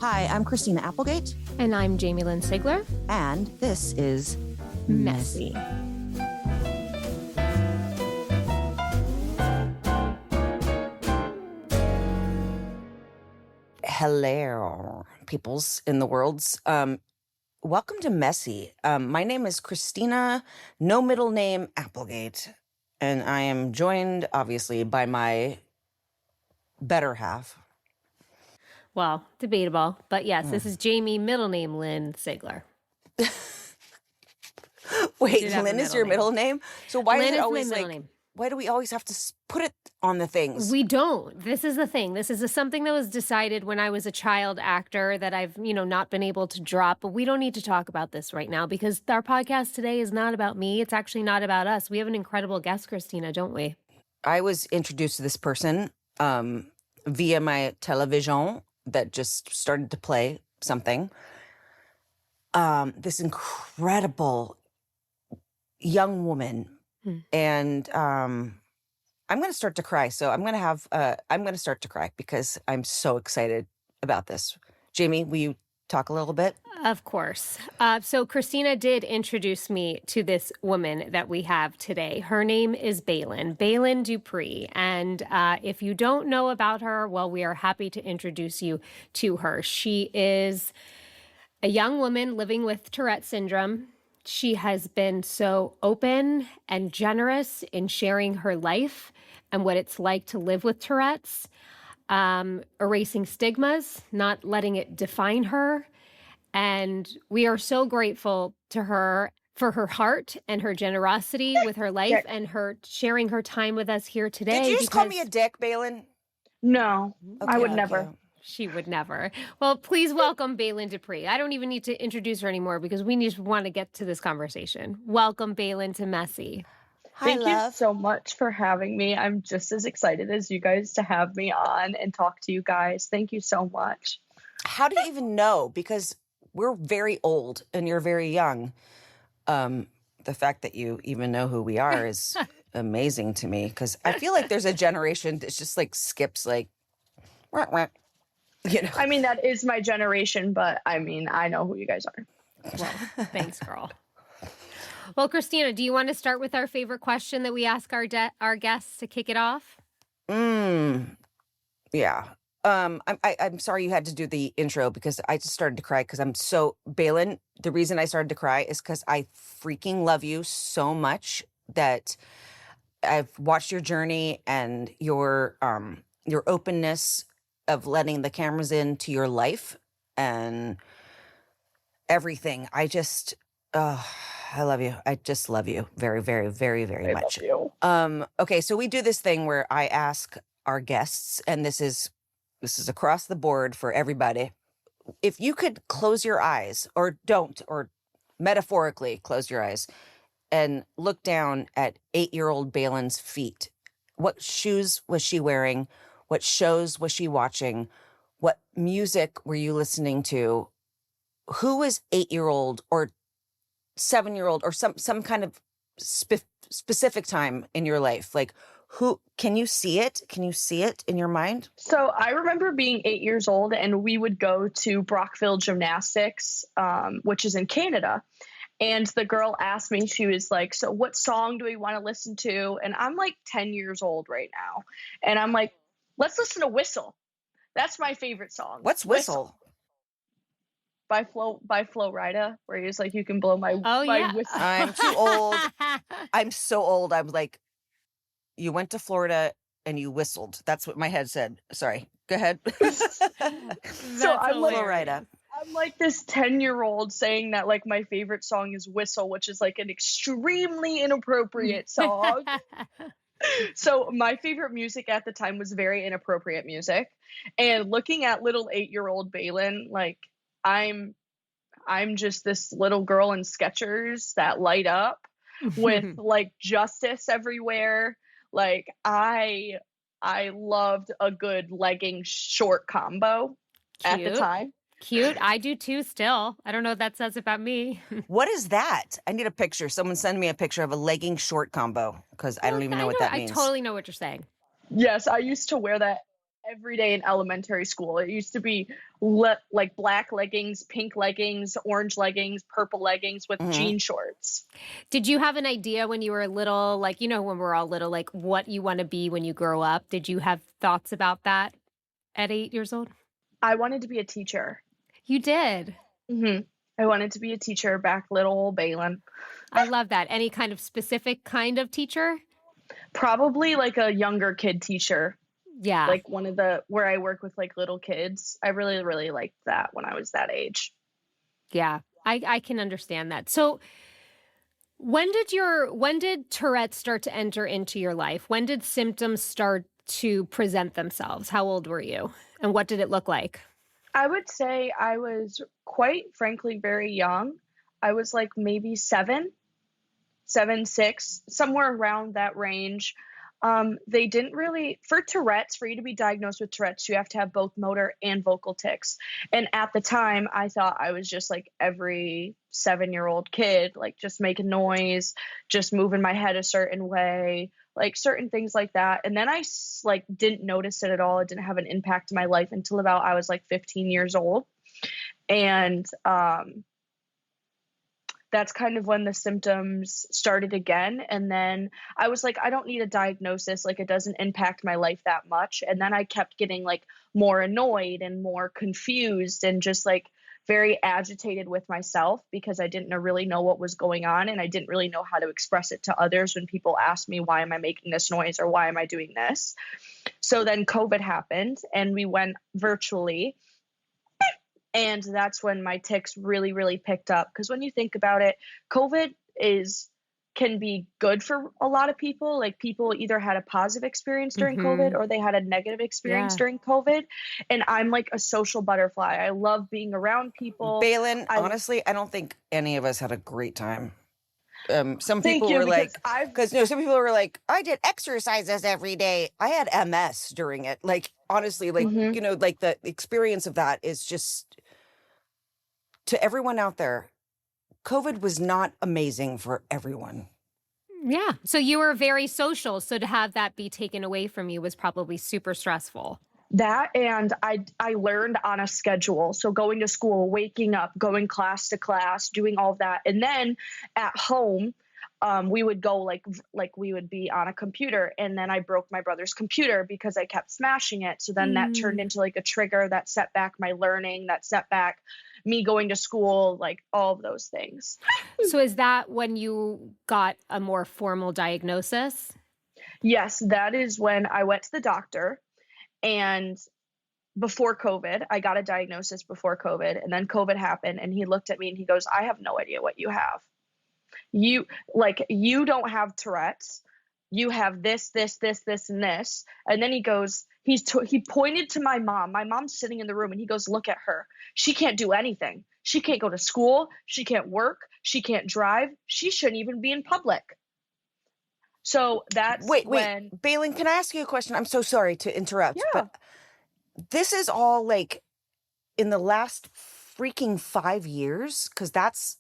Hi, I'm Christina Applegate. And I'm Jamie-Lynn Sigler. And this is Messy. Hello, peoples in the worlds. Welcome to Messy. My name is Christina, no middle name, Applegate. And I am joined, obviously, by my better half. Well, debatable. But yes, this is Jamie, middle name Lynn Sigler. Wait, Lynn is your middle name? So why Lynn is it is always my middle like, name. why do we always have to put it on the things? We don't. This is the thing. This is something that was decided when I was a child actor that I've, not been able to drop. But we don't need to talk about this right now because our podcast today is not about me. It's actually not about us. We have an incredible guest, Christina, don't we? I was introduced to this person via my television that just started to play something. This incredible young woman. And I'm going to start to cry. So I'm going to start to cry because I'm so excited about this. Jamie, will you talk a little bit? Of course. So Christina did introduce me to this woman that we have today. Her name is Baylen Dupree. And if you don't know about her, well, we are happy to introduce you to her. She is a young woman living with Tourette syndrome. She has been so open and generous in sharing her life and what it's like to live with Tourette's, erasing stigmas, not letting it define her. And we are so grateful to her for her heart and her generosity with her life and her sharing her time with us here today. Did you just call me a dick, Baylen? No, okay, I would never. She would never. Well, please welcome Baylen Dupree. I don't even need to introduce her anymore because we just want to get to this conversation. Welcome, Baylen, to Messy. Thank you so much for having me. I'm just as excited as you guys to have me on and talk to you guys. Thank you so much. How do you even know? Because we're very old and you're very young. The fact that you even know who we are is amazing to me because I feel like there's a generation that just like skips like, wah, wah. I mean, that is my generation, but I mean, I know who you guys are. Well, thanks, girl. Well, Christina, do you want to start with our favorite question that we ask our guests to kick it off? Yeah. I'm sorry you had to do the intro because I just started to cry because Baylen, the reason I started to cry is because I freaking love you so much that I've watched your journey and your openness of letting the cameras into your life and everything. I love you. I just love you very, very, very, very much. Love you. Okay, so we do this thing where I ask our guests, and this is across the board for everybody. If you could close your eyes or don't, or metaphorically close your eyes and look down at 8-year-old Baylen's feet, what shoes was she wearing? What shows was she watching? What music were you listening to? Who was 8-year-old or 7-year-old or some kind of specific time in your life? Like, who can you see it? Can you see it in your mind? So I remember being 8 years old and we would go to Brockville Gymnastics, which is in Canada. And the girl asked me, she was like, so what song do we want to listen to? And I'm like 10 years old right now. And I'm like, let's listen to Whistle. That's my favorite song. What's Whistle? By Flo Rida, where he's like, you can blow my whistle. I'm too old. I'm so old. I'm like, you went to Florida and you whistled. That's what my head said. Sorry. Go ahead. So I'm like, Flo Rida. I'm like this 10-year-old saying that like my favorite song is Whistle, which is like an extremely inappropriate song. So my favorite music at the time was very inappropriate music. And looking at little 8-year-old Baylen, like I'm just this little girl in Skechers that light up with like justice everywhere. Like I loved a good legging short combo at the time. Cute. I do too still. I don't know what that says about me. What is that? I need a picture. Someone send me a picture of a legging short combo because I don't even know what that means. I totally know what you're saying. Yes, I used to wear that every day in elementary school. It used to be like black leggings, pink leggings, orange leggings, purple leggings with jean shorts. Did you have an idea when you were little, like, when we're all little, like what you want to be when you grow up? Did you have thoughts about that at 8 years old? I wanted to be a teacher. You did? Mm-hmm. I wanted to be a teacher back little old Baylen. I love that. Any kind of specific kind of teacher? Probably like a younger kid teacher. Yeah. Like where I work with like little kids. I really, really liked that when I was that age. Yeah, I can understand that. So when did Tourette start to enter into your life? When did symptoms start to present themselves? How old were you? And what did it look like? I would say I was quite frankly very young. I was like maybe 7, 6, somewhere around that range. They didn't really, for Tourette's, for you to be diagnosed with Tourette's, you have to have both motor and vocal tics. And at the time, I thought I was just like every 7-year-old kid, like just making noise, just moving my head a certain way, like certain things like that. And then I like didn't notice it at all. It didn't have an impact in my life until about I was like 15 years old. And that's kind of when the symptoms started again. And then I was like, I don't need a diagnosis. Like, it doesn't impact my life that much. And then I kept getting like more annoyed and more confused and just like very agitated with myself because I didn't really know what was going on. And I didn't really know how to express it to others when people asked me, why am I making this noise or why am I doing this? So then COVID happened and we went virtually. And that's when my tics really, really picked up. Because when you think about it, COVID can be good for a lot of people. Like, people either had a positive experience during COVID or they had a negative experience during COVID. And I'm like a social butterfly. I love being around people. Baylen, honestly, I don't think any of us had a great time. Some people were like, some people were like, I did exercises every day. I had MS during it. Like, honestly, like, like the experience of that is just, to everyone out there, COVID was not amazing for everyone. Yeah. So you were very social. So to have that be taken away from you was probably super stressful. That, and I learned on a schedule. So going to school, waking up, going class to class, doing all of that. And then at home, we would go like we would be on a computer, and then I broke my brother's computer because I kept smashing it. So then that turned into like a trigger that set back my learning, that set back me going to school, like all of those things. So is that when you got a more formal diagnosis? Yes, that is when I went to the doctor, and before COVID, I got a diagnosis before COVID, and then COVID happened, and he looked at me and he goes, I have no idea what you have. You don't have Tourette's. You have this, this, this, this, and this. And then he goes, he pointed to my mom. My mom's sitting in the room, and he goes, look at her. She can't do anything. She can't go to school. She can't work. She can't drive. She shouldn't even be in public. So that's when... Baylen, can I ask you a question? I'm so sorry to interrupt, but this is all like in the last freaking 5 years? Because that's...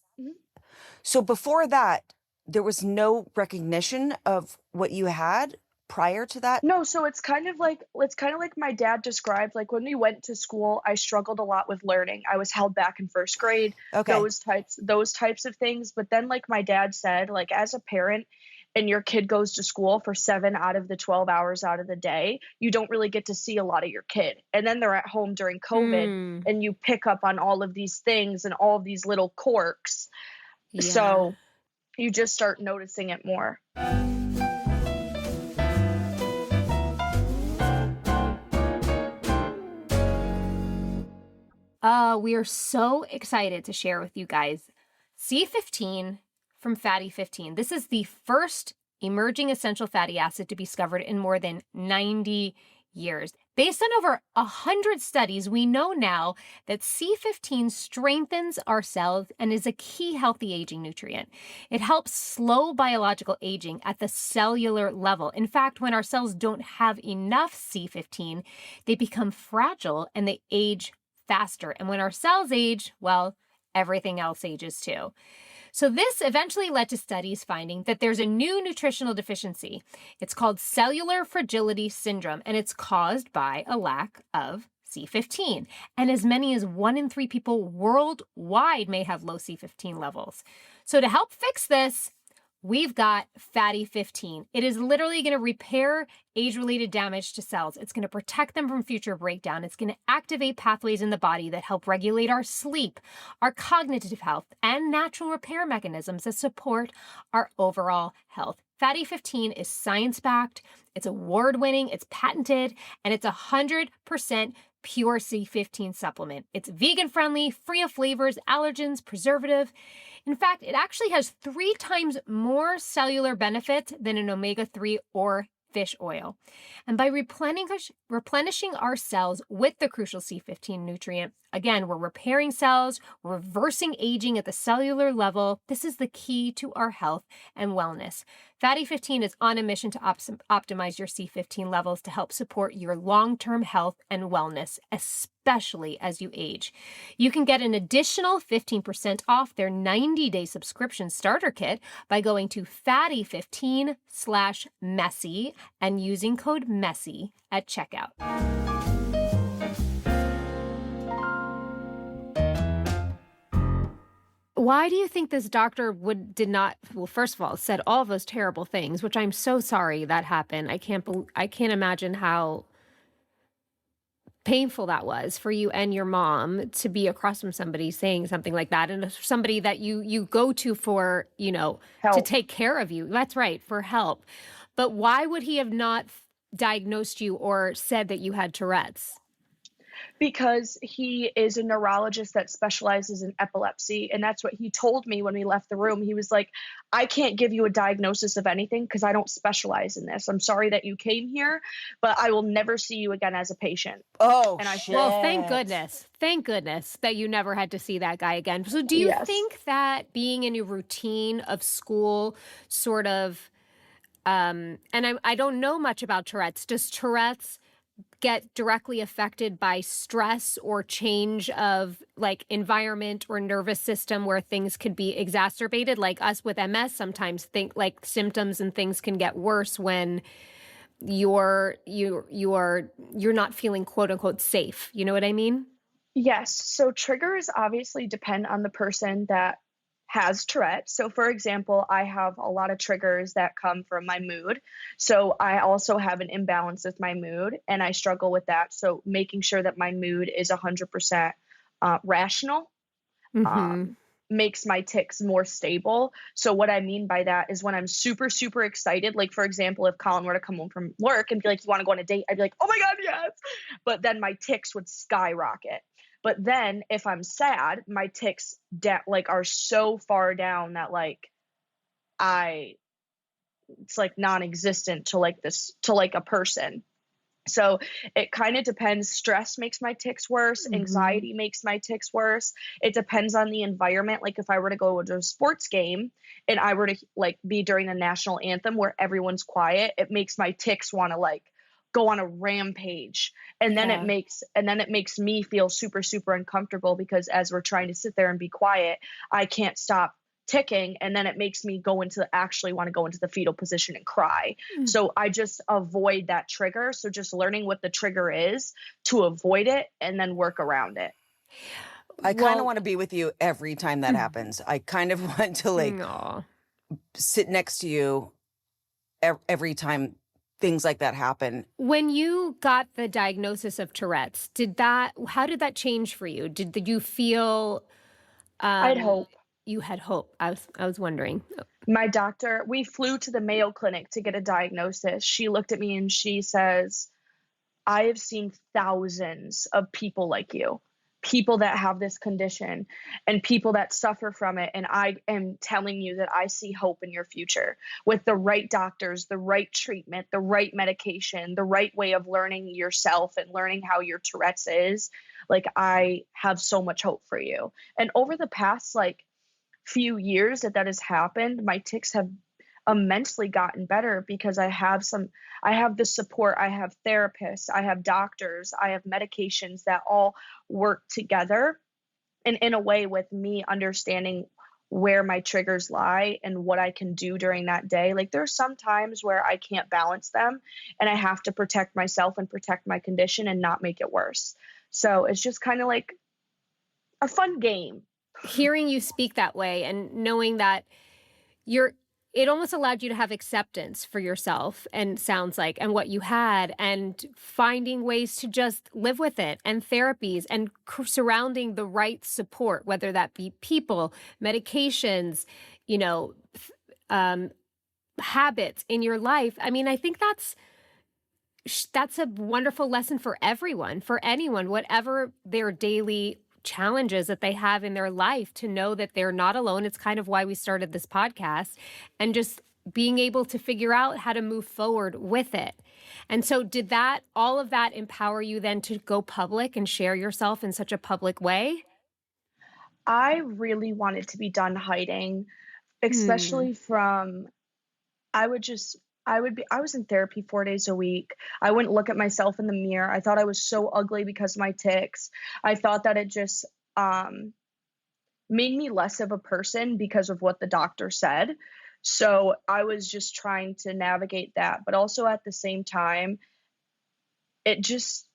So before that, there was no recognition of what you had prior to that? No, so it's kind of like my dad described. Like, when we went to school, I struggled a lot with learning. I was held back in first grade. Okay. Those types of things. But then, like my dad said, like, as a parent and your kid goes to school for 7 out of the 12 hours out of the day, you don't really get to see a lot of your kid. And then they're at home during COVID and you pick up on all of these things and all of these little quirks. Yeah. So you just start noticing it more. We are so excited to share with you guys C15 from Fatty 15. This is the first emerging essential fatty acid to be discovered in more than 90 years. Based on over 100 studies, we know now that C15 strengthens our cells and is a key healthy aging nutrient. It helps slow biological aging at the cellular level. In fact, when our cells don't have enough C15, they become fragile and they age faster. And when our cells age, well, everything else ages too. So this eventually led to studies finding that there's a new nutritional deficiency. It's called cellular fragility syndrome, and it's caused by a lack of C15. And as many as 1 in 3 people worldwide may have low C15 levels. So to help fix this, we've got Fatty 15. It is literally going to repair age-related damage to cells. It's going to protect them from future breakdown. It's going to activate pathways in the body that help regulate our sleep, our cognitive health, and natural repair mechanisms that support our overall health. Fatty 15 is science-backed, it's award-winning, it's patented, and it's 100% pure C15 supplement. It's vegan-friendly, free of flavors, allergens, preservative. In fact, it actually has 3 times more cellular benefits than an omega-3 or fish oil. And by replenishing our cells with the crucial C15 nutrient, again, we're repairing cells, reversing aging at the cellular level. This is the key to our health and wellness. Fatty 15 is on a mission to optimize your C15 levels to help support your long-term health and wellness, especially as you age. You can get an additional 15% off their 90-day subscription starter kit by going to fatty15/messy and using code MESSY at checkout. Why do you think this doctor did not, well, first of all, said all of those terrible things, which I'm so sorry that happened. I can't imagine how painful that was for you and your mom to be across from somebody saying something like that, and somebody that you go to for, help. To take care of you. That's right, for help. But why would he have not diagnosed you or said that you had Tourette's? Because he is a neurologist that specializes in epilepsy. And that's what he told me when we left the room. He was like, I can't give you a diagnosis of anything because I don't specialize in this. I'm sorry that you came here, but I will never see you again as a patient. Oh, and shit. Well, thank goodness. Thank goodness that you never had to see that guy again. So do you think that being in a routine of school sort of, and I don't know much about Tourette's. Does Tourette's get directly affected by stress or change of like environment or nervous system where things could be exacerbated? Like us with MS, sometimes think like symptoms and things can get worse when you're not feeling quote unquote safe. You know what I mean? Yes. So triggers obviously depend on the person that has Tourette. So for example, I have a lot of triggers that come from my mood. So I also have an imbalance with my mood and I struggle with that. So making sure that my mood is 100% rational makes my tics more stable. So what I mean by that is when I'm super, super excited, like for example, if Colin were to come home from work and be like, you want to go on a date? I'd be like, oh my God, yes. But then my tics would skyrocket. But then if I'm sad, my tics are so far down that it's like non-existent to a person. So it kind of depends. Stress makes my tics worse. Anxiety makes my tics worse. It depends on the environment. Like if I were to go to a sports game and I were to be during the national anthem where everyone's quiet, it makes my tics want to go on a rampage. And then it makes me feel super, super uncomfortable because as we're trying to sit there and be quiet, I can't stop ticking. And then it makes me want to go into the fetal position and cry. So I just avoid that trigger. So just learning what the trigger is to avoid it and then work around it. I kind of want to be with you every time that happens. I kind of want to sit next to you every time things like that happen. When you got the diagnosis of Tourette's, how did that change for you? Did you feel I had hope. You had hope. I was wondering. My doctor, we flew to the Mayo Clinic to get a diagnosis. She looked at me and she says, I have seen thousands of people like you, people that have this condition and people that suffer from it. And I am telling you that I see hope in your future with the right doctors, the right treatment, the right medication, the right way of learning yourself and learning how your Tourette's is. I have so much hope for you. And over the past few years that has happened, my tics have immensely gotten better because I have the support, I have therapists, I have doctors, I have medications that all work together. And in a way with me understanding where my triggers lie and what I can do during that day. Like there's some times where I can't balance them and I have to protect myself and protect my condition and not make it worse. So it's just kind of like a fun game. Hearing you speak that way and knowing that it almost allowed you to have acceptance for yourself, and sounds like, and what you had, and finding ways to just live with it, and therapies, and surrounding the right support, whether that be people, medications, habits in your life. I mean, I think that's a wonderful lesson for everyone, for anyone, whatever their daily challenges that they have in their life, to know that they're not alone. It's kind of why we started this podcast, and just being able to figure out how to move forward with it. And so did all of that empower you then to go public and share yourself in such a public way? I really wanted to be done hiding, especially from, I was in therapy 4 days a week. I wouldn't look at myself in the mirror. I thought I was so ugly because of my tics. I thought that it just made me less of a person because of what the doctor said. So I was just trying to navigate that. But also at the same time, I just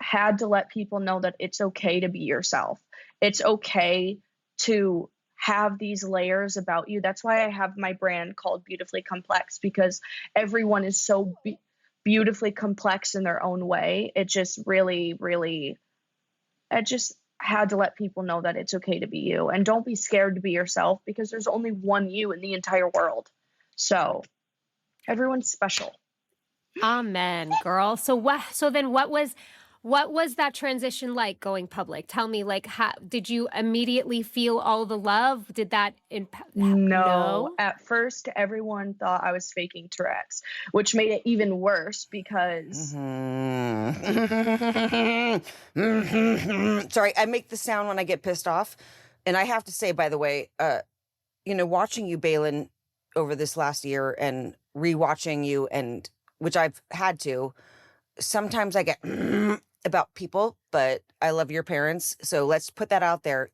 had to let people know that it's okay to be yourself. It's okay to have these layers about you. That's why I have my brand called Beautifully Complex, because everyone is so beautifully complex in their own way. It just really, really, I just had to let people know that it's okay to be you, and don't be scared to be yourself, because there's only one you in the entire world. So everyone's special. Amen, girl. So then what was that transition like, going public? Tell me, like, how did you immediately feel all the love? Did that No. At first, everyone thought I was faking Tourette's, which made it even worse because Sorry, I make the sound when I get pissed off. And I have to say, by the way, watching you, Baylen, over this last year, and rewatching you, and which I've had to, sometimes I get about people, but I love your parents. So let's put that out there.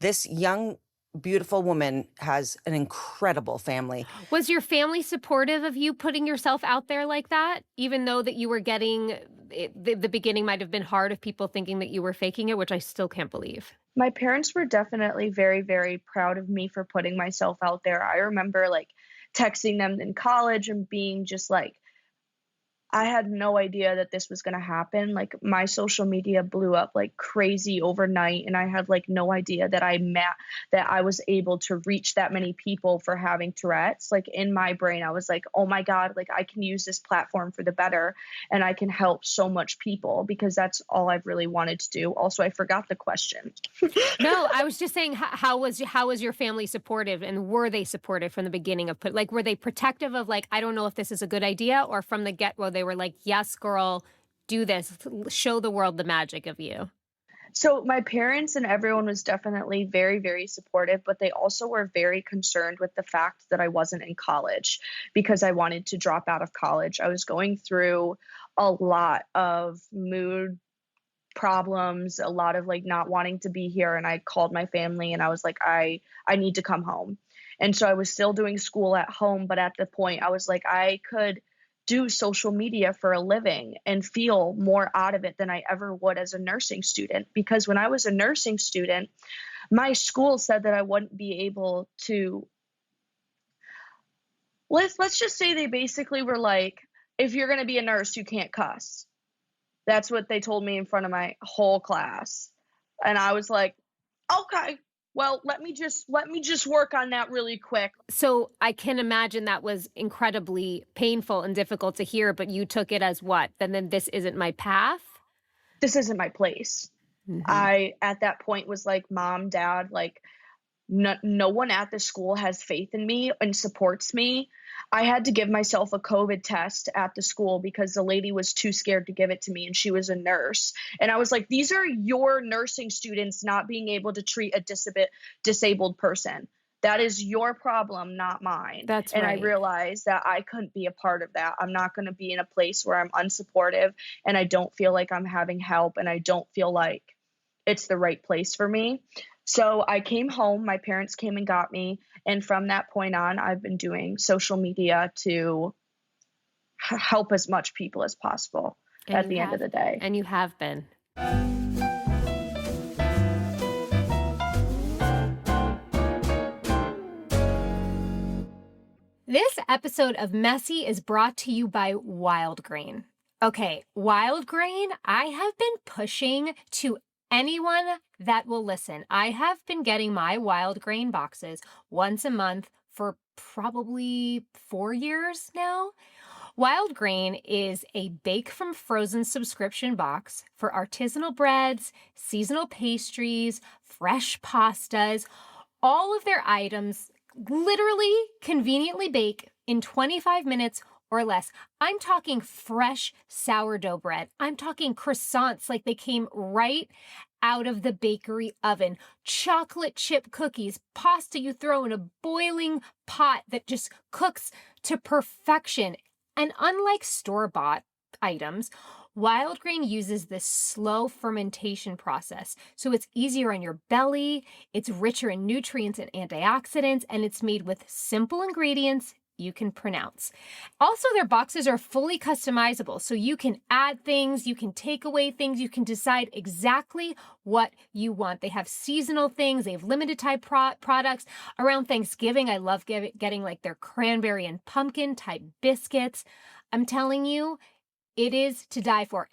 This young, beautiful woman has an incredible family. Was your family supportive of you putting yourself out there like that? Even though that you were getting, the beginning might have been hard of people thinking that you were faking it, which I still can't believe. My parents were definitely very, very proud of me for putting myself out there. I remember like texting them in college and being just like, I had no idea that this was going to happen. Like my social media blew up like crazy overnight, and I had like no idea that I was able to reach that many people for having Tourette's. Like in my brain, I was like, oh my God, like I can use this platform for the better, and I can help so much people, because that's all I've really wanted to do. Also, I forgot the question. No, I was just saying, how was your family supportive, and were they supportive from the beginning of were they protective of like, I don't know if this is a good idea, or from the get-go they were like, yes, girl, do this, show the world the magic of you? So my parents and everyone was definitely very, very supportive, but they also were very concerned with the fact that I wasn't in college, because I wanted to drop out of college. I was going through a lot of mood problems, a lot of like not wanting to be here. And I called my family and I was like, I need to come home. And so I was still doing school at home, but at the point I was like, I could do social media for a living and feel more out of it than I ever would as a nursing student. Because when I was a nursing student, my school said that I wouldn't be able to, let's just say they basically were like, if you're going to be a nurse, you can't cuss. That's what they told me in front of my whole class. And I was like, okay, well, let me just work on that really quick. So I can imagine that was incredibly painful and difficult to hear, but you took it as what? Then this isn't my path? This isn't my place. Mm-hmm. I, at that point, was like, Mom, Dad, like, no one at the school has faith in me and supports me. I had to give myself a COVID test at the school because the lady was too scared to give it to me, and she was a nurse. And I was like, these are your nursing students not being able to treat a disabled person. That is your problem, not mine. That's right. And right. I realized that I couldn't be a part of that. I'm not going to be in a place where I'm unsupportive and I don't feel like I'm having help and I don't feel like it's the right place for me. So I came home, my parents came and got me, and from that point on, I've been doing social media to help as much people as possible at the end of the day. And you have been. This episode of Messy is brought to you by Wild Grain. Okay, Wild Grain, I have been pushing to anyone that will listen. I have been getting my Wild Grain boxes once a month for probably 4 years now. Wild Grain is a bake from frozen subscription box for artisanal breads, seasonal pastries, fresh pastas. All of their items literally conveniently bake in 25 minutes or less. I'm talking fresh sourdough bread. I'm talking croissants like they came right out of the bakery oven. Chocolate chip cookies, pasta you throw in a boiling pot that just cooks to perfection. And unlike store-bought items, Wild Grain uses this slow fermentation process. So it's easier on your belly, it's richer in nutrients and antioxidants, and it's made with simple ingredients you can pronounce. Also, their boxes are fully customizable, so you can add things, you can take away things, you can decide exactly what you want. They have seasonal things, they have limited type products. Around Thanksgiving, I love getting like their cranberry and pumpkin type biscuits. I'm telling you, it is to die for.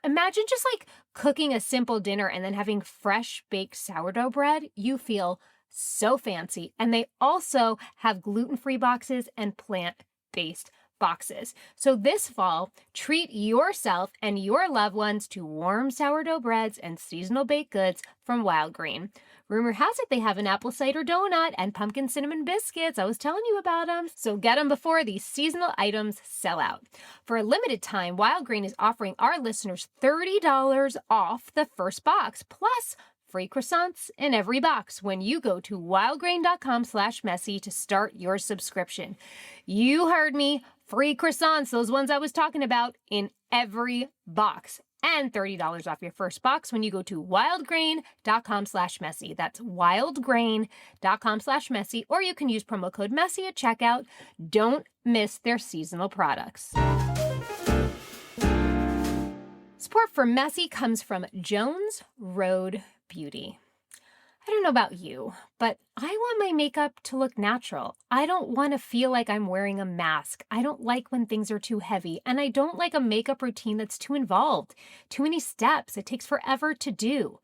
Imagine just like cooking a simple dinner and then having fresh baked sourdough bread. You feel so fancy. And they also have gluten-free boxes and plant-based boxes. So this fall, treat yourself and your loved ones to warm sourdough breads and seasonal baked goods from Wild Grain. Rumor has it they have an apple cider donut and pumpkin cinnamon biscuits. I was telling you about them. So get them before these seasonal items sell out. For a limited time, Wild Grain is offering our listeners $30 off the first box, plus free croissants in every box when you go to wildgrain.com/messy to start your subscription. You heard me. Free croissants, those ones I was talking about, in every box. And $30 off your first box when you go to wildgrain.com/messy. That's wildgrain.com/messy, or you can use promo code MESSY at checkout. Don't miss their seasonal products. Support for Messy comes from Jones Road Beauty. I don't know about you, but I want my makeup to look natural. I don't want to feel like I'm wearing a mask. I don't like when things are too heavy, and I don't like a makeup routine that's too involved. Too many steps. It takes forever to do.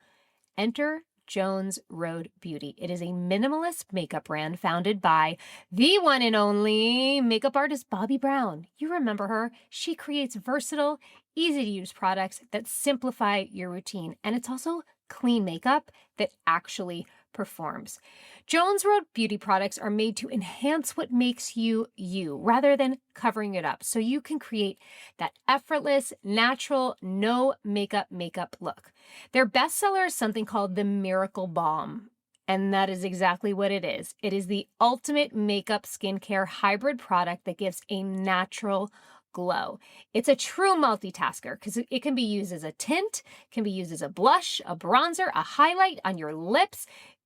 Enter Jones Road Beauty. It is a minimalist makeup brand founded by the one and only makeup artist Bobbi Brown. You remember her. She creates versatile, easy-to-use products that simplify your routine, and it's also clean makeup that actually performs. Jones Road Beauty products are made to enhance what makes you, you, rather than covering it up, so you can create that effortless, natural, no makeup look. Their bestseller is something called the Miracle Balm, and that is exactly what it is. It is the ultimate makeup skincare hybrid product that gives a natural glow. It's a true multitasker because it can be used as a tint, can be used as a blush, a bronzer, a highlight on your lips.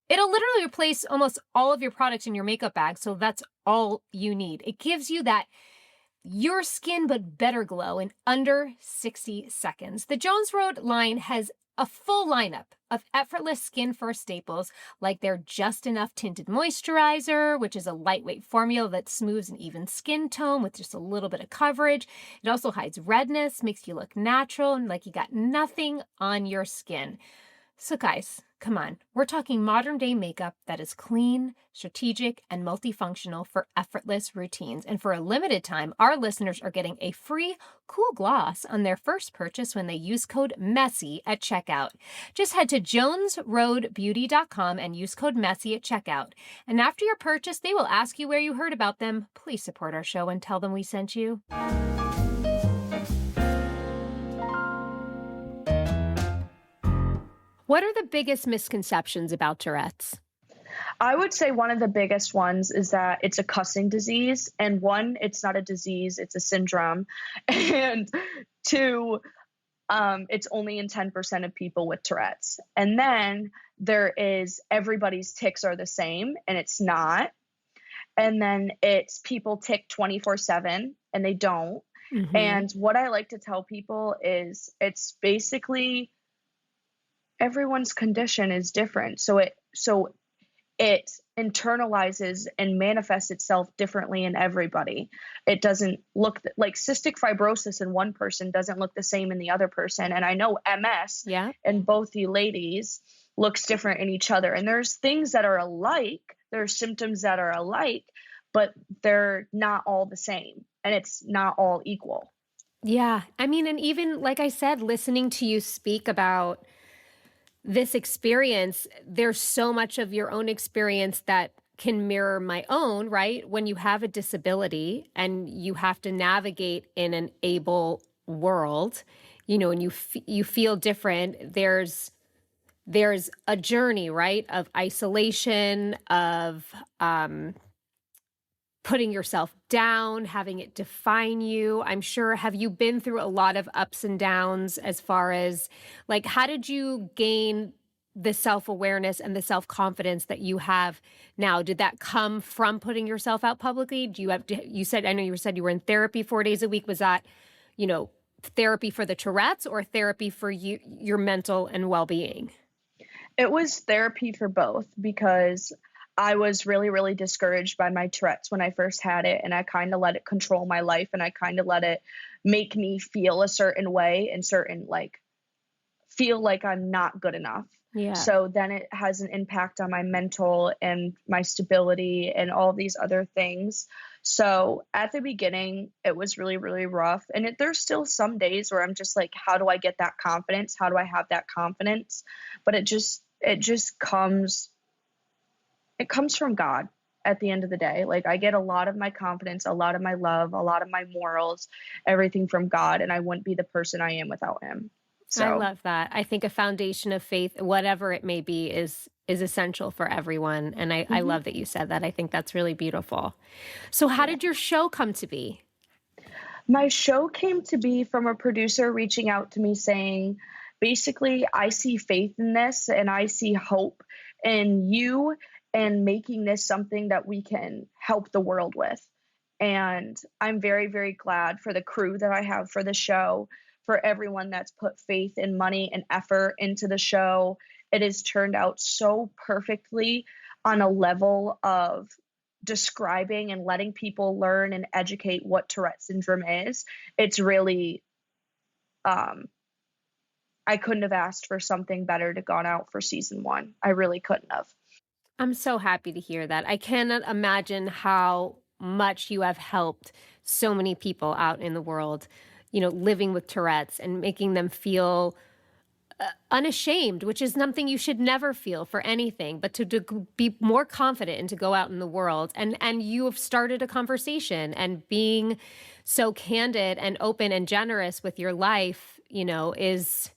It'll literally replace almost all of your products in your makeup bag, so that's all you need. It gives you that your skin but better glow in under 60 seconds. The Jones Road line has a full lineup of effortless skin first staples like their Just Enough Tinted Moisturizer, which is a lightweight formula that smooths an even skin tone with just a little bit of coverage. It also hides redness, makes you look natural and like you got nothing on your skin. So guys, come on. We're talking modern day makeup that is clean, strategic, and multifunctional for effortless routines. And for a limited time, our listeners are getting a free cool gloss on their first purchase when they use code MESSY at checkout. Just head to jonesroadbeauty.com and use code MESSY at checkout. And after your purchase, they will ask you where you heard about them. Please support our show and tell them we sent you. What are the biggest misconceptions about Tourette's? I would say one of the biggest ones is that it's a cussing disease. And one, it's not a disease, it's a syndrome. And two, It's only in 10% of people with Tourette's. And then there is everybody's tics are the same, and it's not. And then it's people tic 24/7 and they don't. Mm-hmm. And what I like to tell people is it's basically everyone's condition is different. So it internalizes and manifests itself differently in everybody. It doesn't look like cystic fibrosis in one person doesn't look the same in the other person. And I know MS in both you ladies looks different in each other. And there's things that are alike. There's symptoms that are alike, but they're not all the same. And it's not all equal. Yeah. I mean, and even like I said, listening to you speak about this experience, there's so much of your own experience that can mirror my own, right? When you have a disability and you have to navigate in an able world, and you feel different, there's a journey, right? Of isolation, of putting yourself down, having it define you. I'm sure, have you been through a lot of ups and downs as far as like, how did you gain the self-awareness and the self-confidence that you have now? Did that come from putting yourself out publicly? I know you said you were in therapy 4 days a week. Was that, therapy for the Tourette's or therapy for your mental and well-being? It was therapy for both, because I was really, really discouraged by my Tourette's when I first had it, and I kind of let it control my life, and I kind of let it make me feel a certain way and feel like I'm not good enough. Yeah. So then it has an impact on my mental and my stability and all these other things. So at the beginning, it was really, really rough. And there's still some days where I'm just like, how do I get that confidence? How do I have that confidence? But it just comes from God at the end of the day. Like, I get a lot of my confidence, a lot of my love, a lot of my morals, everything from God. And I wouldn't be the person I am without him. So I love that. I think a foundation of faith, whatever it may be, is essential for everyone. And I love that you said that. I think that's really beautiful. So how did your show come to be? My show came to be from a producer reaching out to me saying, basically, I see faith in this and I see hope in you and making this something that we can help the world with. And I'm very, very glad for the crew that I have for the show, for everyone that's put faith and money and effort into the show. It has turned out so perfectly on a level of describing and letting people learn and educate what Tourette syndrome is. It's really, I couldn't have asked for something better to gone out for season 1. I really couldn't have. I'm so happy to hear that. I cannot imagine how much you have helped so many people out in the world, living with Tourette's and making them feel unashamed, which is something you should never feel for anything, but to be more confident and to go out in the world. And you have started a conversation, and being so candid and open and generous with your life, is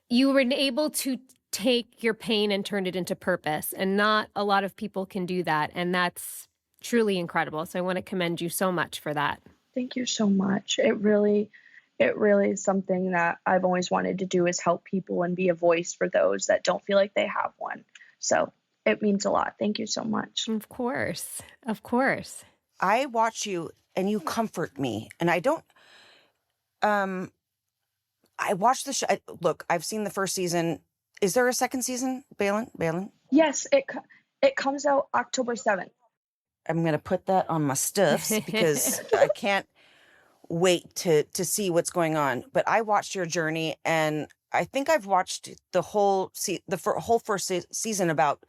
you were able to take your pain and turn it into purpose. And not a lot of people can do that. And that's truly incredible. So I want to commend you so much for that. Thank you so much. It really is something that I've always wanted to do, is help people and be a voice for those that don't feel like they have one. So it means a lot. Thank you so much. Of course. Of course. I watch you and you comfort me. And I don't, I watched the show. Look, I've seen the first season. Is there a second season, Baylen? Yes, it comes out October 7th. I'm going to put that on my stuffs because I can't wait to see what's going on. But I watched your journey, and I think I've watched the whole whole first season about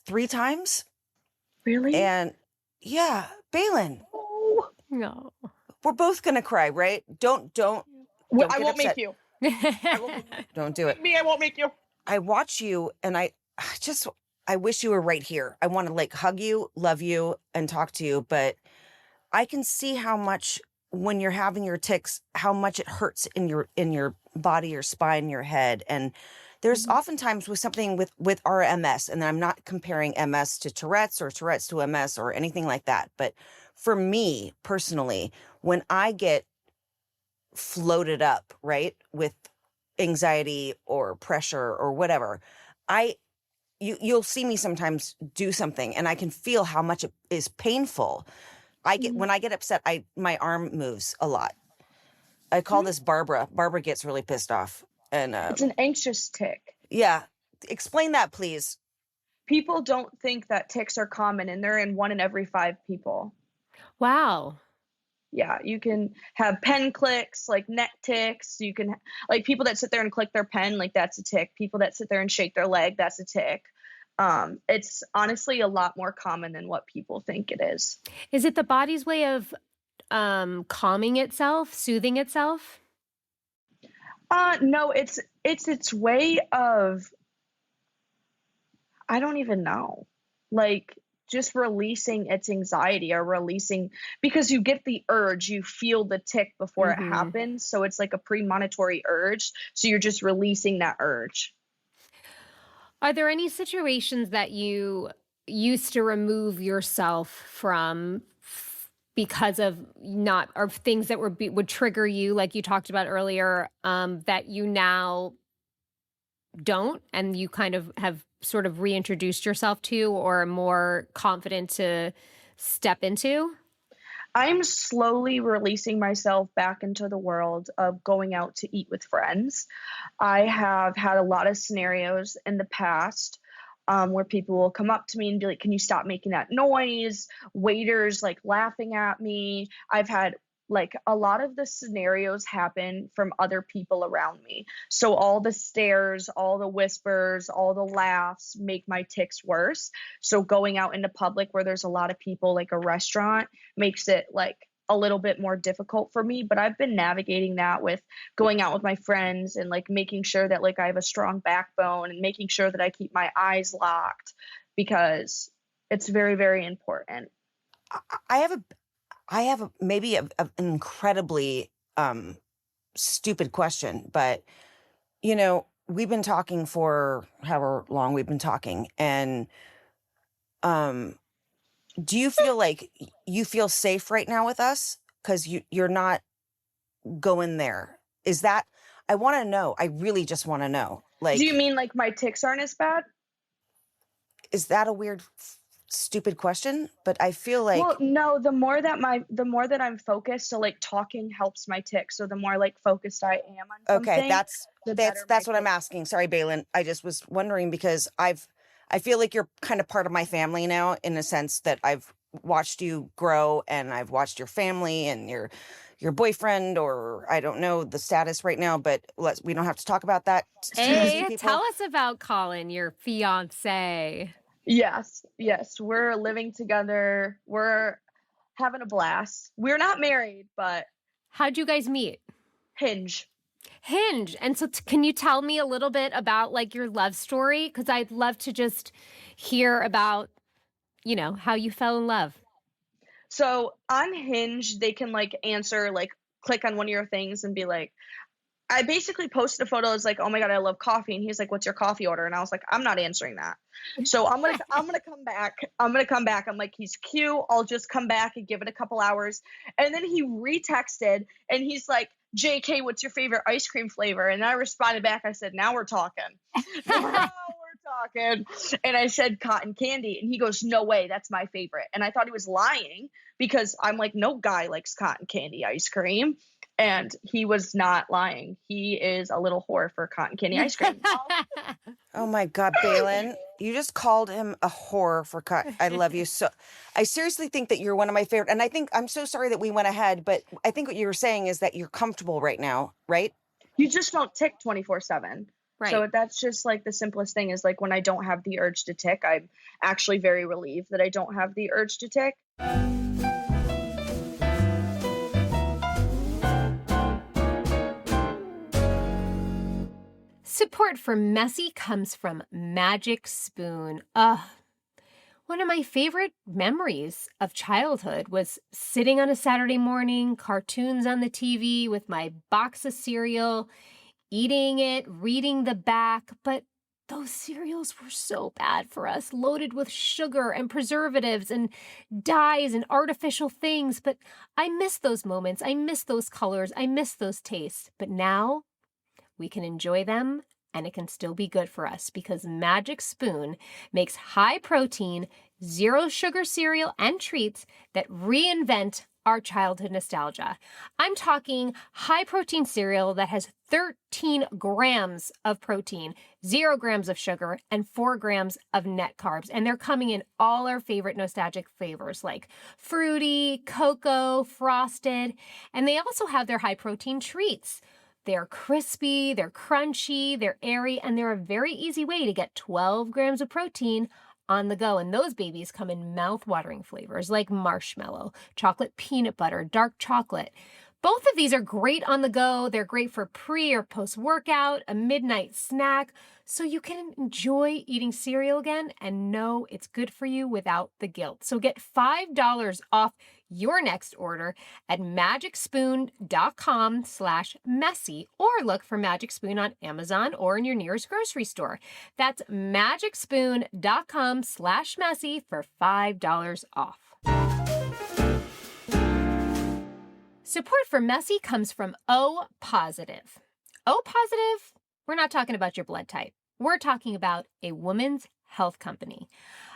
3 times. Really? And yeah, Baylen. Oh. No. We're both going to cry, right? Don't I won't upset. make you. Don't do it. Me, I won't make you. I watch you and I wish you were right here. I want to like hug you, love you, and talk to you. But I can see how much, when you're having your tics, how much it hurts in your body, your spine, your head. And there's oftentimes with something with our MS, and I'm not comparing MS to Tourette's or Tourette's to MS or anything like that. But for me personally, when I get floated up, right? With anxiety or pressure or whatever, you'll see me sometimes do something and I can feel how much it is painful. When I get upset, my arm moves a lot. I call this Barbara. Barbara gets really pissed off. And it's an anxious tic. Yeah. Explain that, please. People don't think that tics are common, and they're in 1 in every 5 people. Wow. Yeah, you can have pen clicks, like neck tics. You can, like, people that sit there and click their pen, like, that's a tic. People that sit there and shake their leg, that's a tic. It's honestly a lot more common than what people think it is. Is it the body's way of calming itself, soothing itself? No, it's its way of, I don't even know, like, just releasing its anxiety or releasing, because you get the urge, you feel the tic before it happens. So it's like a premonitory urge. So you're just releasing that urge. Are there any situations that you used to remove yourself from because of or things that would trigger you, like you talked about earlier, that you now don't, and you kind of have sort of reintroduced yourself to, or are more confident to step into? I'm slowly releasing myself back into the world of going out to eat with friends. I have had a lot of scenarios in the past where people will come up to me and be like, can you stop making that noise? Waiters like laughing at me. I've had, like, a lot of the scenarios happen from other people around me. So all the stares, all the whispers, all the laughs make my tics worse. So going out into public where there's a lot of people, like a restaurant, makes it like a little bit more difficult for me. But I've been navigating that with going out with my friends and like making sure that like I have a strong backbone and making sure that I keep my eyes locked, because it's very, very important. I have maybe an incredibly stupid question, but, you know, we've been talking for however long we've been talking, and do you feel like you feel safe right now with us? Because you're not going there. Is that, I want to know. I really just want to know. Like, do you mean like my tics aren't as bad? Is that a weird, stupid question? But I feel like, well, no, the more that I'm focused, so like talking helps my tics. So the more like focused I am on something, okay, that's what I'm asking. Sorry, Baylen. I just was wondering because I feel like you're kind of part of my family now, in a sense that I've watched you grow and I've watched your family and your boyfriend, or I don't know the status right now, but we don't have to talk about that. Hey, tell us about Colin, your fiance. Yes, we're living together. We're having a blast. We're not married, but how'd you guys meet? Hinge. And so can you tell me a little bit about like your love story? Because I'd love to just hear about, you know, how you fell in love. So on Hinge, they can like answer, like click on one of your things and be like, I basically posted a photo. I was like, oh my God, I love coffee. And he's like, what's your coffee order? And I was like, I'm not answering that. So I'm going to come back. I'm like, he's cute. I'll just come back and give it a couple hours. And then he retexted and he's like, JK, what's your favorite ice cream flavor? And I responded back. I said, now we're talking. And I said cotton candy. And he goes, no way, that's my favorite. And I thought he was lying because I'm like, no guy likes cotton candy ice cream. And he was not lying. He is a little whore for cotton candy ice cream. Oh my God, Baylen, you just called him a whore for cotton. I love you so. I seriously think that you're one of my favorite. And I think, I'm so sorry that we went ahead, but I think what you were saying is that you're comfortable right now, right? You just don't tick 24/7. Right. So that's just like the simplest thing is like when I don't have the urge to tick, I'm actually very relieved that I don't have the urge to tick. Support for Messy comes from Magic Spoon. One of my favorite memories of childhood was sitting on a Saturday morning, cartoons on the TV with my box of cereal, eating it, reading the back. But those cereals were so bad for us, loaded with sugar and preservatives and dyes and artificial things. But I miss those moments. I miss those colors. I miss those tastes. But now we can enjoy them, and it can still be good for us because Magic Spoon makes high protein, zero sugar cereal and treats that reinvent our childhood nostalgia. I'm talking high protein cereal that has 13 grams of protein, 0 grams of sugar, and 4 grams of net carbs. And they're coming in all our favorite nostalgic flavors like fruity, cocoa, frosted. And they also have their high protein treats. They're crispy, they're crunchy, they're airy, and they're a very easy way to get 12 grams of protein on the go. And those babies come in mouth-watering flavors like marshmallow, chocolate peanut butter, dark chocolate. Both of these are great on the go. They're great for pre or post-workout, a midnight snack, so you can enjoy eating cereal again and know it's good for you without the guilt. So get $5 off your next order at magicspoon.com/messy or look for Magic Spoon on Amazon or in your nearest grocery store. That's magicspoon.com/messy for $5 off. Support for Messy comes from O Positive. O Positive, we're not talking about your blood type. We're talking about a woman's health company.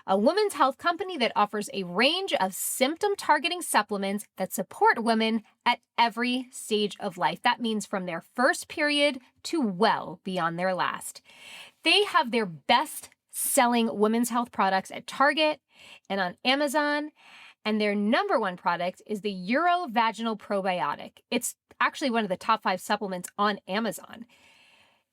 A women's health company that offers a range of symptom-targeting supplements that support women at every stage of life. That means from their first period to well beyond their last. They have their best-selling women's health products at Target and on Amazon. And their number one product is the Urovaginal Probiotic. It's actually one of the top 5 supplements on Amazon.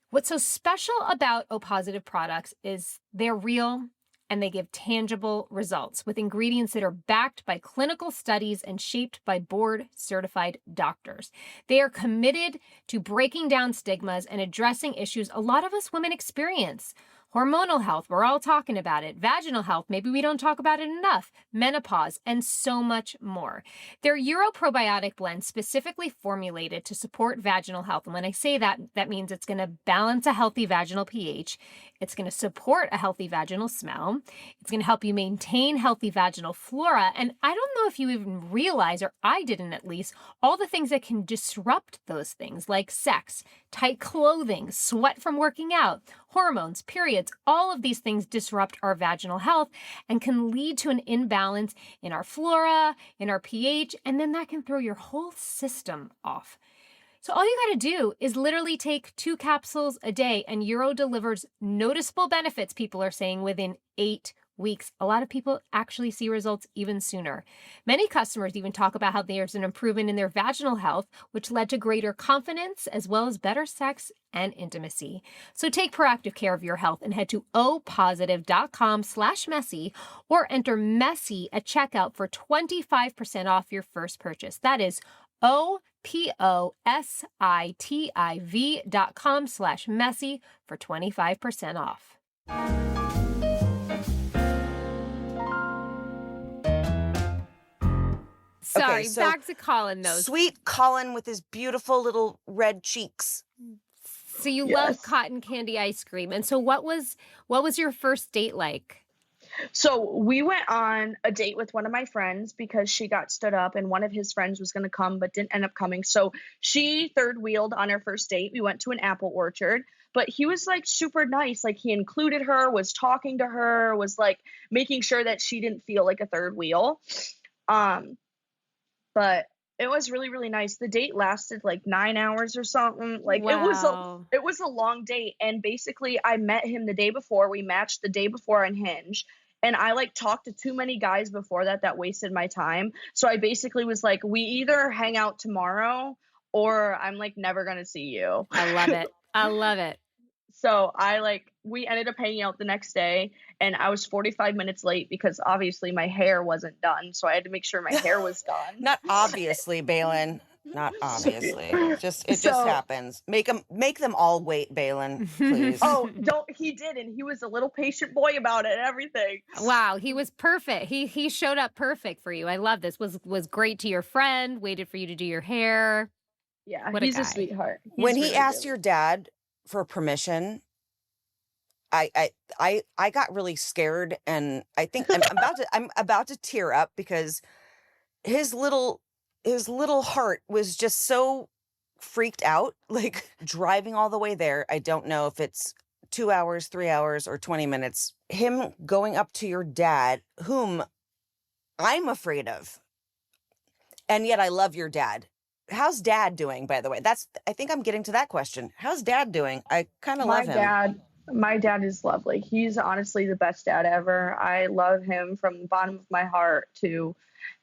What's so special about O Positive products is they're real and they give tangible results with ingredients that are backed by clinical studies and shaped by board-certified doctors. They are committed to breaking down stigmas and addressing issues a lot of us women experience. Hormonal health, we're all talking about it. Vaginal health, maybe we don't talk about it enough. Menopause, and so much more. Their Uroprobiotic blend specifically formulated to support vaginal health. And when I say that, that means it's going to balance a healthy vaginal pH. It's going to support a healthy vaginal smell. It's going to help you maintain healthy vaginal flora. And I don't know if you even realize, or I didn't at least, all the things that can disrupt those things like sex, tight clothing, sweat from working out, hormones, periods. All of these things disrupt our vaginal health and can lead to an imbalance in our flora, in our pH, and then that can throw your whole system off. So all you got to do is literally take 2 capsules a day, and Uro delivers noticeable benefits, people are saying, within 8 weeks. A lot of people actually see results even sooner. Many customers even talk about how there's an improvement in their vaginal health, which led to greater confidence as well as better sex and intimacy. So take proactive care of your health and head to opositive.com/messy or enter messy at checkout for 25% off your first purchase. That is opositive.com/messy for 25% off. Sorry, Okay, so back to Colin, though. Sweet Colin with his beautiful little red cheeks. So you love cotton candy ice cream. And so what was your first date like? So we went on a date with one of my friends because she got stood up and one of his friends was going to come but didn't end up coming. So she third wheeled on our first date. We went to an apple orchard, but he was like super nice. Like he included her, was talking to her, was like making sure that she didn't feel like a third wheel. But it was really, really nice. The date lasted like 9 hours or something. Like wow. it was a long date. And basically I met him the day before. We matched the day before on Hinge. And I like talked to too many guys before that wasted my time. So I basically was like, we either hang out tomorrow or I'm like never going to see you. I love it. I love it. So we ended up hanging out the next day and I was 45 minutes late because obviously my hair wasn't done. So I had to make sure my hair was done. Not obviously, Baylen. Not obviously. It just happens. Make them all wait, Baylen, please. He did, and he was a little patient boy about it and everything. Wow, he was perfect. He showed up perfect for you. I love this. Was great to your friend, waited for you to do your hair. Yeah, he's a sweetheart. When he asked your dad for permission, I got really scared, and I think I'm about to tear up because his little heart was just so freaked out, like driving all the way there. I don't know if it's 2 hours, 3 hours, or 20 minutes. Him going up to your dad, whom I'm afraid of. And yet I love your dad. How's dad doing, by the way? I think I'm getting to that question. How's dad doing? I kind of love him. My dad is lovely. He's honestly the best dad ever. I love him from the bottom of my heart to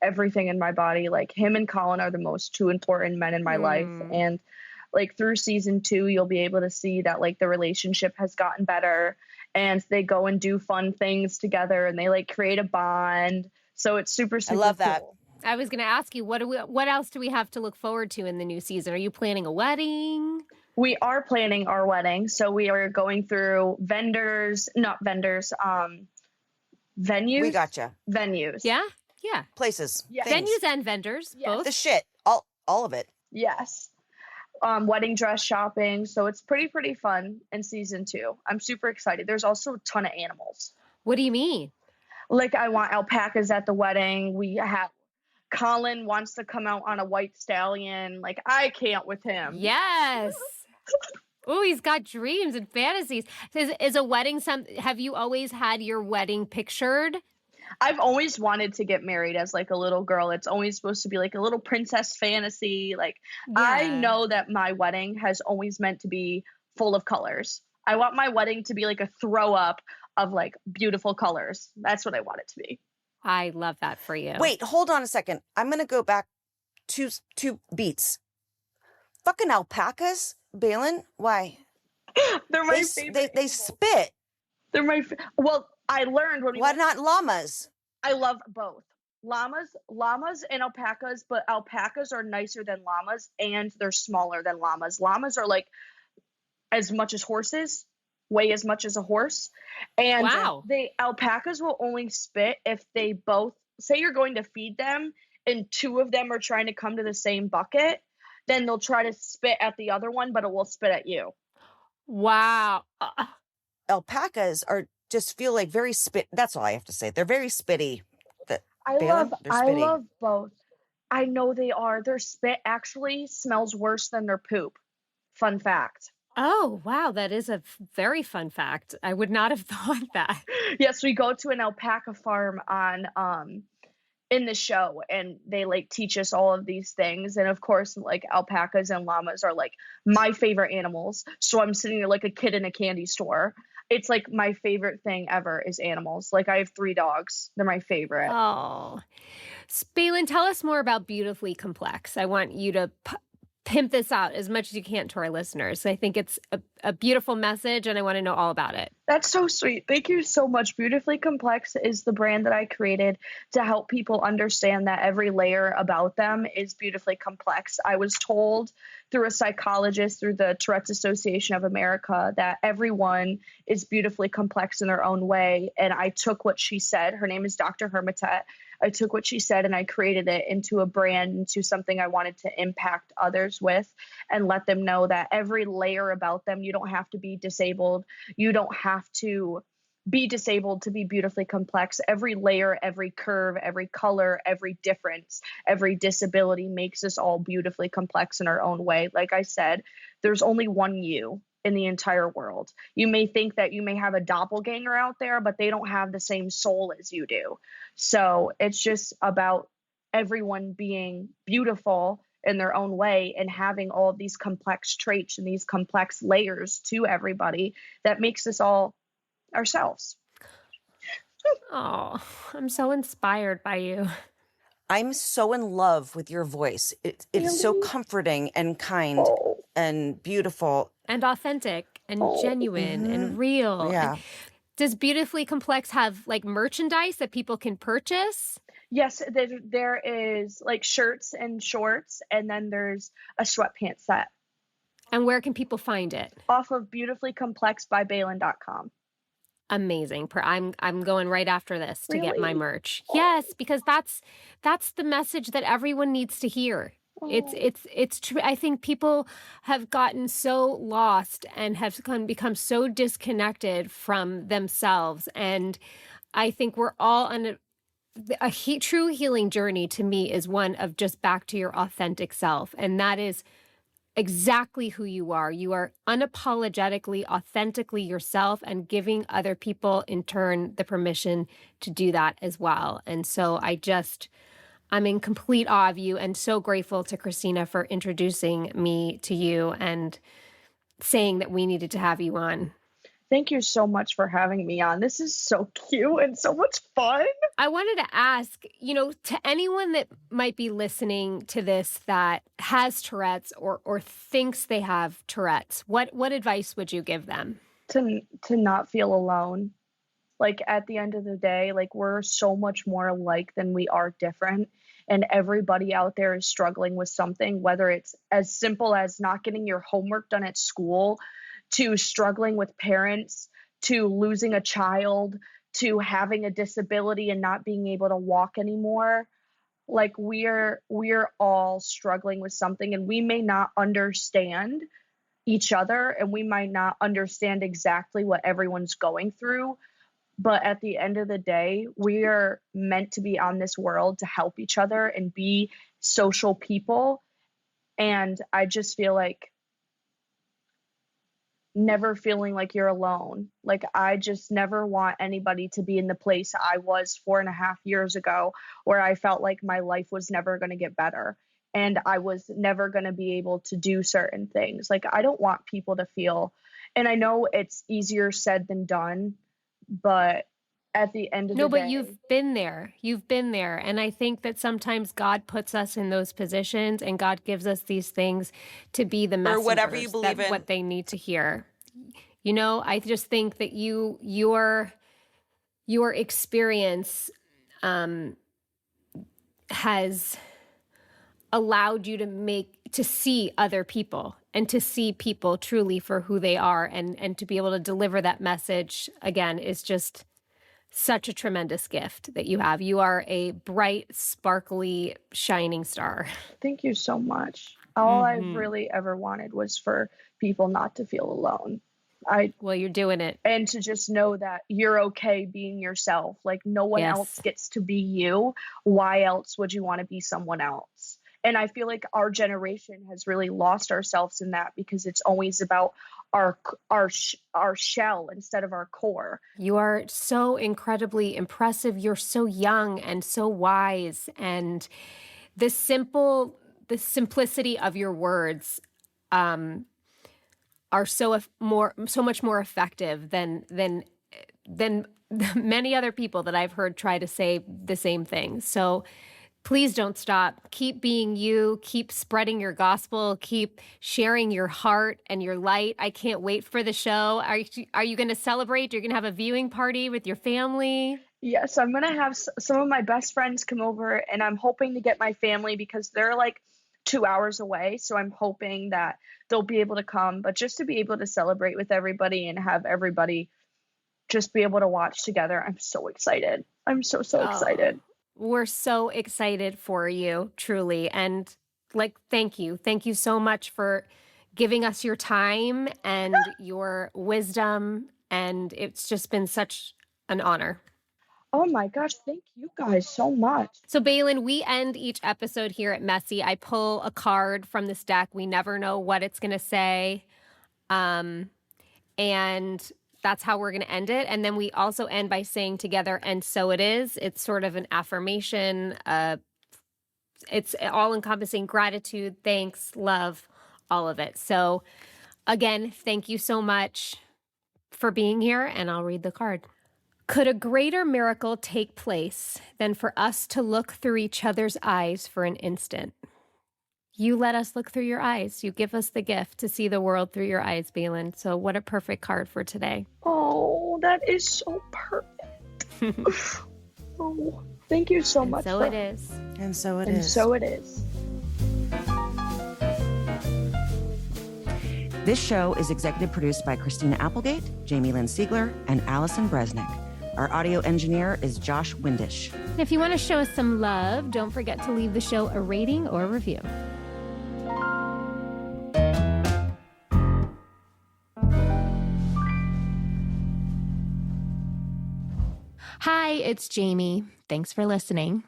everything in my body. Like, him and Colin are the most two important men in my life. And like through season 2, you'll be able to see that like the relationship has gotten better, and they go and do fun things together, and they like create a bond. So it's super, super I love cool. that. I was going to ask you, what else do we have to look forward to in the new season? Are you planning a wedding? We are planning our wedding. So we are going through venues. We gotcha. Venues. Yeah? Yeah. Places. Yes. Venues and vendors, both? The shit. All of it. Yes. Wedding dress shopping. So it's pretty fun in season 2. I'm super excited. There's also a ton of animals. What do you mean? Like, I want alpacas at the wedding. Colin wants to come out on a white stallion. Like, I can't with him. Yes. Oh, he's got dreams and fantasies. Is a wedding have you always had your wedding pictured? I've always wanted to get married as like a little girl. It's always supposed to be like a little princess fantasy. Like, I know that my wedding has always meant to be full of colors. I want my wedding to be like a throw up of like beautiful colors. That's what I want it to be. I love that for you. Wait, hold on a second. I'm going to go back two beats. Fucking alpacas, Baylen? Why? They're my favorite. They spit. They're my well, I learned when Why not llamas? I love both. Llamas and alpacas, but alpacas are nicer than llamas, and they're smaller than llamas. Llamas are like as much as horses, weigh as much as a horse. And alpacas will only spit if they both, say you're going to feed them and 2 of them are trying to come to the same bucket, then they'll try to spit at the other one, but it will spit at you. Wow. Alpacas just feel like very spit. That's all I have to say. They're very spitty. I love both. I know they are. Their spit actually smells worse than their poop. Fun fact. Oh, wow. That is a very fun fact. I would not have thought that. Yes, we go to an alpaca farm in the show, and they like teach us all of these things. And of course, like, alpacas and llamas are like my favorite animals. So I'm sitting there like a kid in a candy store. It's like my favorite thing ever is animals. Like, I have 3 dogs. They're my favorite. Oh, Baylen, tell us more about Beautifully Complex. I want you to pimp this out as much as you can to our listeners. I think it's a beautiful message, and I want to know all about it. That's so sweet. Thank you so much. Beautifully Complex is the brand that I created to help people understand that every layer about them is beautifully complex. I was told through a psychologist, through the Tourette's Association of America, that everyone is beautifully complex in their own way. And I took what she said. Her name is Dr. Hermitet. I took what she said and I created it into a brand, into something I wanted to impact others with, and let them know that every layer about them, you don't have to be disabled. You don't have to be disabled to be beautifully complex. Every layer, every curve, every color, every difference, every disability makes us all beautifully complex in our own way. Like I said, there's only one you in the entire world. You may think that you may have a doppelganger out there, but they don't have the same soul as you do. So it's just about everyone being beautiful in their own way and having all of these complex traits and these complex layers to everybody that makes us all ourselves. Oh, I'm so inspired by you. I'm so in love with your voice. It's so comforting and kind and beautiful. And authentic and genuine and real. Yeah. And does Beautifully Complex have like merchandise that people can purchase? Yes, there is like shirts and shorts, and then there's a sweatpants set. And where can people find it? Off of beautifullycomplexbybaylen.com. Amazing. I'm going right after this to get my Really? merch. Yes, because that's the message that everyone needs to hear. It's true. I think people have gotten so lost and have become so disconnected from themselves. And I think we're all on a true healing journey. To me, is one of just back to your authentic self. And that is exactly who you are. You are unapologetically, authentically yourself, and giving other people in turn the permission to do that as well. And so I'm in complete awe of you, and so grateful to Christina for introducing me to you and saying that we needed to have you on. Thank you so much for having me on. This is so cute and so much fun. I wanted to ask, to anyone that might be listening to this that has Tourette's or thinks they have Tourette's, what advice would you give them? To not feel alone. Like, at the end of the day, like, we're so much more alike than we are different. And everybody out there is struggling with something, whether it's as simple as not getting your homework done at school, to struggling with parents, to losing a child, to having a disability and not being able to walk anymore. Like, we're all struggling with something, and we may not understand each other, and we might not understand exactly what everyone's going through. But at the end of the day, we are meant to be on this world to help each other and be social people. And I just feel like never feeling like you're alone. Like, I just never want anybody to be in the place I was 4.5 years ago, where I felt like my life was never going to get better and I was never going to be able to do certain things. Like, I don't want people to feel, and I know it's easier said than done, but at the end of the day. No, but you've been there. You've been there. And I think that sometimes God puts us in those positions, and God gives us these things to be the messengers, or whatever you believe in, what they need to hear. I just think that your experience has allowed you to see other people and to see people truly for who they are, and to be able to deliver that message again is just such a tremendous gift that you have. You are a bright, sparkly, shining star. Thank you so much. All I've really ever wanted was for people not to feel alone. Well, you're doing it. And to just know that you're okay being yourself. Like, no one else gets to be you. Why else would you want to be someone else? And I feel like our generation has really lost ourselves in that, because it's always about our shell instead of our core. You are so incredibly impressive. You're so young and so wise, and the simplicity of your words are so much more effective than many other people that I've heard try to say the same thing. So please don't stop. Keep being you. Keep spreading your gospel. Keep sharing your heart and your light. I can't wait for the show. Are you going to celebrate? You're going to have a viewing party with your family? Yes, I'm going to have some of my best friends come over, and I'm hoping to get my family because they're like 2 hours away. So I'm hoping that they'll be able to come, but just to be able to celebrate with everybody and have everybody just be able to watch together. I'm so excited. I'm so excited. We're so excited for you, truly. And thank you. Thank you so much for giving us your time and your wisdom. And it's just been such an honor. Oh my gosh, thank you guys so much. So Baylen, we end each episode here at Messy. I pull a card from this deck. We never know what it's going to say. And that's how we're going to end it. And then we also end by saying together, and so it is. It's sort of an affirmation. It's all-encompassing gratitude, thanks, love, all of it. So again, thank you so much for being here, and I'll read the card. Could a greater miracle take place than for us to look through each other's eyes for an instant? You let us look through your eyes. You give us the gift to see the world through your eyes, Baylen. So what a perfect card for today. Oh, that is so perfect. Oh, thank you so much. So it is. And so it is. is. So it is. This show is executive produced by Christina Applegate, Jamie-Lynn Sigler, and Allison Bresnick. Our audio engineer is Josh Windisch. If you want to show us some love, don't forget to leave the show a rating or a review. Hi, it's Jamie. Thanks for listening.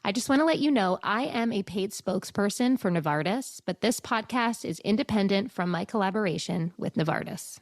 I just want to let you know I am a paid spokesperson for Novartis, but this podcast is independent from my collaboration with Novartis.